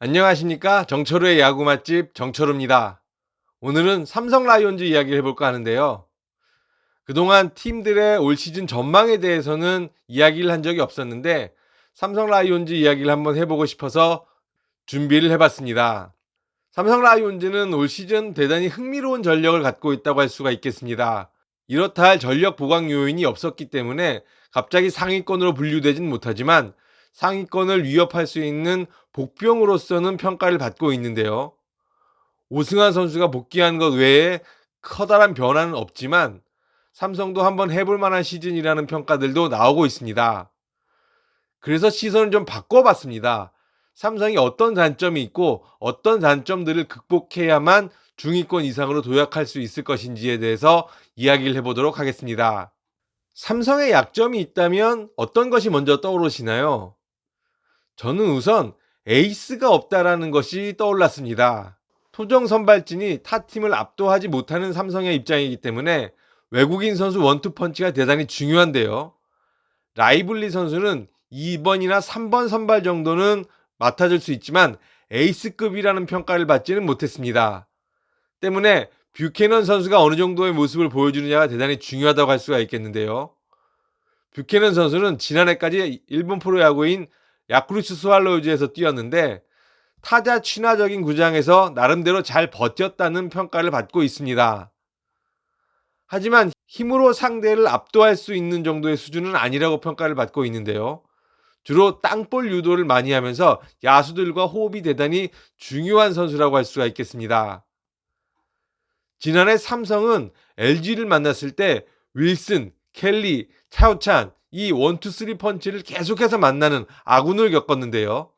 안녕하십니까? 정철우의 야구 맛집 정철우입니다. 오늘은 삼성 라이온즈 이야기를 해볼까 하는데요. 그동안 팀들의 올 시즌 전망에 대해서는 이야기를 한 적이 없었는데 삼성 라이온즈 이야기를 한번 해보고 싶어서 준비를 해봤습니다. 삼성 라이온즈는 올 시즌 대단히 흥미로운 전력을 갖고 있다고 할 수가 있겠습니다. 이렇다 할 전력 보강 요인이 없었기 때문에 갑자기 상위권으로 분류되진 못하지만 상위권을 위협할 수 있는 복병으로서는 평가를 받고 있는데요. 오승환 선수가 복귀한 것 외에 커다란 변화는 없지만 삼성도 한번 해볼 만한 시즌이라는 평가들도 나오고 있습니다. 그래서 시선을 좀 바꿔봤습니다. 삼성이 어떤 단점이 있고 어떤 단점들을 극복해야만 중위권 이상으로 도약할 수 있을 것인지에 대해서 이야기를 해보도록 하겠습니다. 삼성의 약점이 있다면 어떤 것이 먼저 떠오르시나요? 저는 우선 에이스가 없다라는 것이 떠올랐습니다. 토종 선발진이 타 팀을 압도하지 못하는 삼성의 입장이기 때문에 외국인 선수 원투펀치가 대단히 중요한데요. 라이블리 선수는 2번이나 3번 선발 정도는 맡아줄 수 있지만 에이스급이라는 평가를 받지는 못했습니다. 때문에 뷰캐넌 선수가 어느 정도의 모습을 보여주느냐가 대단히 중요하다고 할 수가 있겠는데요. 뷰캐넌 선수는 지난해까지 일본 프로야구인 야쿠르트 스왈로우즈에서 뛰었는데 타자 친화적인 구장에서 나름대로 잘 버텼다는 평가를 받고 있습니다. 하지만 힘으로 상대를 압도할 수 있는 정도의 수준은 아니라고 평가를 받고 있는데요. 주로 땅볼 유도를 많이 하면서 야수들과 호흡이 대단히 중요한 선수라고 할 수가 있겠습니다. 지난해 삼성은 LG를 만났을 때 윌슨, 켈리, 차우찬 이 원투 쓰리 펀치를 계속해서 만나는 아군을 겪었는데요.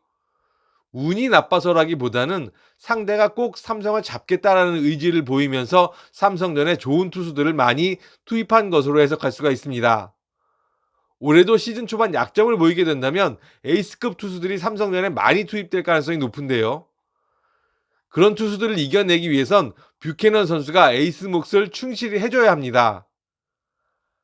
운이 나빠서라기보다는 상대가 꼭 삼성을 잡겠다라는 의지를 보이면서 삼성전에 좋은 투수들을 많이 투입한 것으로 해석할 수가 있습니다. 올해도 시즌 초반 약점을 보이게 된다면 에이스급 투수들이 삼성전에 많이 투입될 가능성이 높은데요. 그런 투수들을 이겨내기 위해선 뷰캐넌 선수가 에이스 몫을 충실히 해줘야 합니다.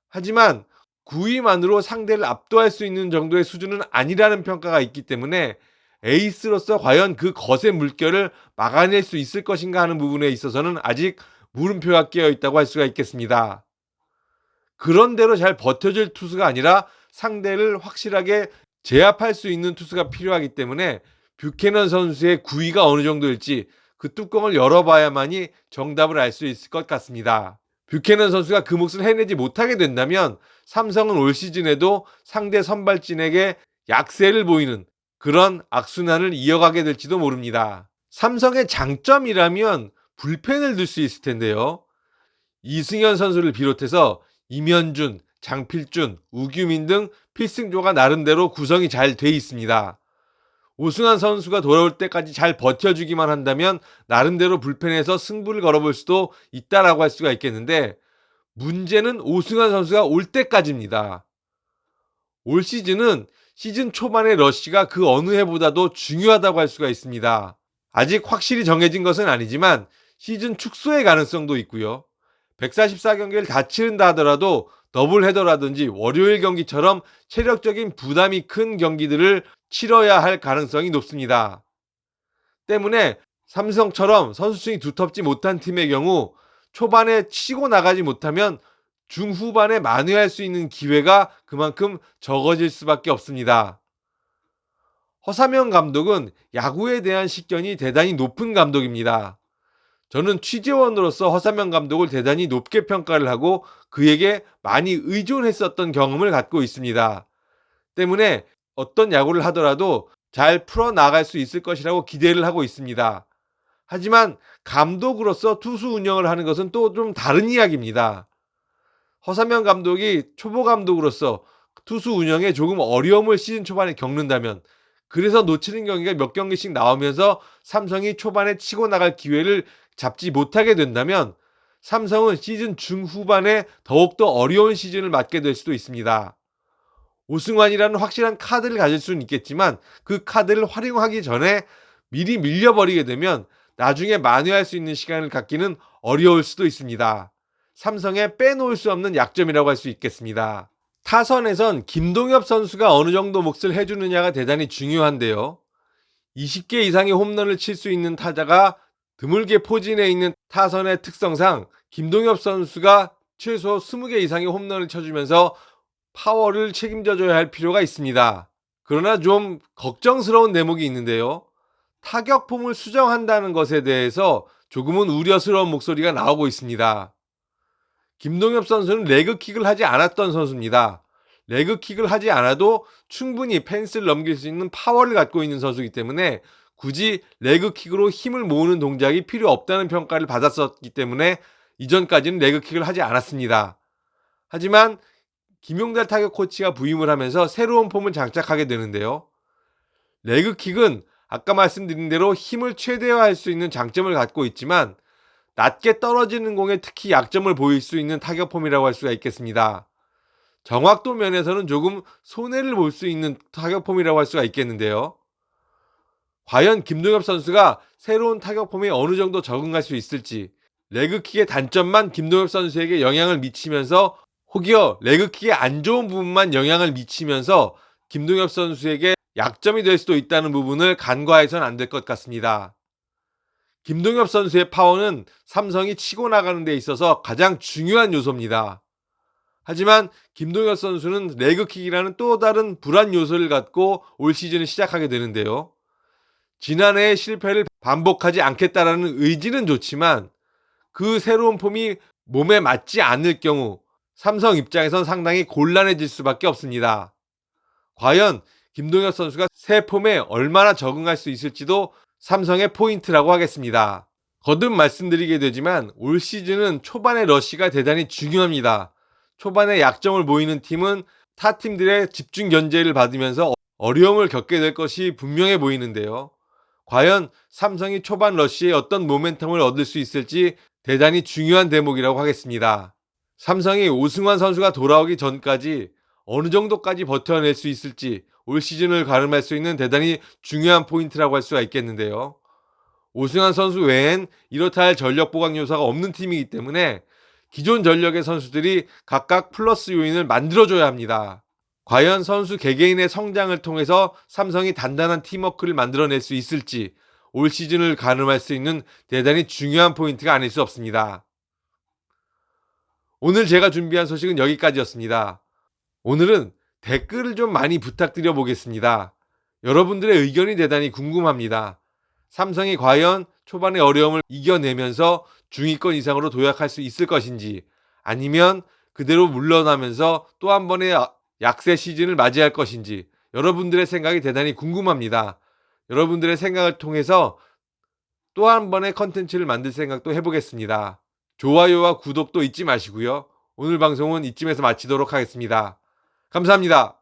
하지만 9위만으로 상대를 압도할 수 있는 정도의 수준은 아니라는 평가가 있기 때문에 에이스로서 과연 그 거센 물결을 막아낼 수 있을 것인가 하는 부분에 있어서는 아직 물음표가 끼어 있다고 할 수가 있겠습니다. 그런대로 잘 버텨줄 투수가 아니라 상대를 확실하게 제압할 수 있는 투수가 필요하기 때문에 뷰캐넌 선수의 9위가 어느 정도일지 그 뚜껑을 열어봐야만이 정답을 알 수 있을 것 같습니다. 뷰캐넌 선수가 그 몫을 해내지 못하게 된다면 삼성은 올 시즌에도 상대 선발진에게 약세를 보이는 그런 악순환을 이어가게 될지도 모릅니다. 삼성의 장점이라면 불펜을 들 수 있을 텐데요. 이승현 선수를 비롯해서 임현준, 장필준, 우규민 등 필승조가 나름대로 구성이 잘 돼 있습니다. 오승환 선수가 돌아올 때까지 잘 버텨주기만 한다면 나름대로 불펜에서 승부를 걸어볼 수도 있다라고 할 수가 있겠는데 문제는 오승환 선수가 올 때까지입니다. 올 시즌은 시즌 초반의 러쉬가 그 어느 해보다도 중요하다고 할 수가 있습니다. 아직 확실히 정해진 것은 아니지만 시즌 축소의 가능성도 있고요. 144경기를 다 치른다 하더라도 더블 헤더라든지 월요일 경기처럼 체력적인 부담이 큰 경기들을 치러야 할 가능성이 높습니다. 때문에 삼성처럼 선수층이 두텁지 못한 팀의 경우 초반에 치고 나가지 못하면 중후반에 만회할 수 있는 기회가 그만큼 적어질 수밖에 없습니다. 허삼영 감독은 야구에 대한 식견이 대단히 높은 감독입니다. 저는 취재원으로서 허삼영 감독을 대단히 높게 평가를 하고 그에게 많이 의존했었던 경험을 갖고 있습니다. 때문에 어떤 야구를 하더라도 잘 풀어나갈 수 있을 것이라고 기대를 하고 있습니다. 하지만 감독으로서 투수 운영을 하는 것은 또 좀 다른 이야기입니다. 허삼영 감독이 초보 감독으로서 투수 운영에 조금 어려움을 시즌 초반에 겪는다면 그래서 놓치는 경기가 몇 경기씩 나오면서 삼성이 초반에 치고 나갈 기회를 잡지 못하게 된다면 삼성은 시즌 중후반에 더욱더 어려운 시즌을 맞게 될 수도 있습니다. 오승환이라는 확실한 카드를 가질 수는 있겠지만 그 카드를 활용하기 전에 미리 밀려버리게 되면 나중에 만회할 수 있는 시간을 갖기는 어려울 수도 있습니다. 삼성의 빼놓을 수 없는 약점이라고 할 수 있겠습니다. 타선에선 김동엽 선수가 어느 정도 몫을 해주느냐가 대단히 중요한데요. 20개 이상의 홈런을 칠 수 있는 타자가 드물게 포진해 있는 타선의 특성상 김동엽 선수가 최소 20개 이상의 홈런을 쳐주면서 파워를 책임져줘야 할 필요가 있습니다. 그러나 좀 걱정스러운 대목이 있는데요. 타격폼을 수정한다는 것에 대해서 조금은 우려스러운 목소리가 나오고 있습니다. 김동엽 선수는 레그킥을 하지 않았던 선수입니다. 레그킥을 하지 않아도 충분히 펜스를 넘길 수 있는 파워를 갖고 있는 선수이기 때문에 굳이 레그킥으로 힘을 모으는 동작이 필요 없다는 평가를 받았었기 때문에 이전까지는 레그킥을 하지 않았습니다. 하지만 김용달 타격 코치가 부임을 하면서 새로운 폼을 장착하게 되는데요. 레그킥은 아까 말씀드린 대로 힘을 최대화할 수 있는 장점을 갖고 있지만 낮게 떨어지는 공에 특히 약점을 보일 수 있는 타격폼이라고 할 수가 있겠습니다. 정확도 면에서는 조금 손해를 볼 수 있는 타격폼이라고 할 수가 있겠는데요. 과연 김동엽 선수가 새로운 타격폼에 어느 정도 적응할 수 있을지, 레그킥의 단점만 김동엽 선수에게 영향을 미치면서 혹여 레그킥의 안 좋은 부분만 영향을 미치면서 김동엽 선수에게 약점이 될 수도 있다는 부분을 간과해서는 안 될 것 같습니다. 김동엽 선수의 파워는 삼성이 치고 나가는 데 있어서 가장 중요한 요소입니다. 하지만 김동엽 선수는 레그킥이라는 또 다른 불안 요소를 갖고 올 시즌을 시작하게 되는데요. 지난해의 실패를 반복하지 않겠다라는 의지는 좋지만 그 새로운 폼이 몸에 맞지 않을 경우 삼성 입장에선 상당히 곤란해질 수밖에 없습니다. 과연 김동엽 선수가 새 폼에 얼마나 적응할 수 있을지도 삼성의 포인트라고 하겠습니다. 거듭 말씀드리게 되지만 올 시즌은 초반의 러쉬가 대단히 중요합니다. 초반에 약점을 보이는 팀은 타 팀들의 집중 견제를 받으면서 어려움을 겪게 될 것이 분명해 보이는데요. 과연 삼성이 초반 러쉬에 어떤 모멘텀을 얻을 수 있을지 대단히 중요한 대목이라고 하겠습니다. 삼성이 오승환 선수가 돌아오기 전까지 어느 정도까지 버텨낼 수 있을지 올 시즌을 가름할 수 있는 대단히 중요한 포인트라고 할 수가 있겠는데요. 오승환 선수 외엔 이렇다 할 전력 보강 요소가 없는 팀이기 때문에 기존 전력의 선수들이 각각 플러스 요인을 만들어줘야 합니다. 과연 선수 개개인의 성장을 통해서 삼성이 단단한 팀워크를 만들어낼 수 있을지 올 시즌을 가늠할 수 있는 대단히 중요한 포인트가 아닐 수 없습니다. 오늘 제가 준비한 소식은 여기까지였습니다. 오늘은 댓글을 좀 많이 부탁드려 보겠습니다. 여러분들의 의견이 대단히 궁금합니다. 삼성이 과연 초반의 어려움을 이겨내면서 중위권 이상으로 도약할 수 있을 것인지 아니면 그대로 물러나면서 또 한 번의 약세 시즌을 맞이할 것인지 여러분들의 생각이 대단히 궁금합니다. 여러분들의 생각을 통해서 또 한 번의 컨텐츠를 만들 생각도 해보겠습니다. 좋아요와 구독도 잊지 마시고요. 오늘 방송은 이쯤에서 마치도록 하겠습니다. 감사합니다.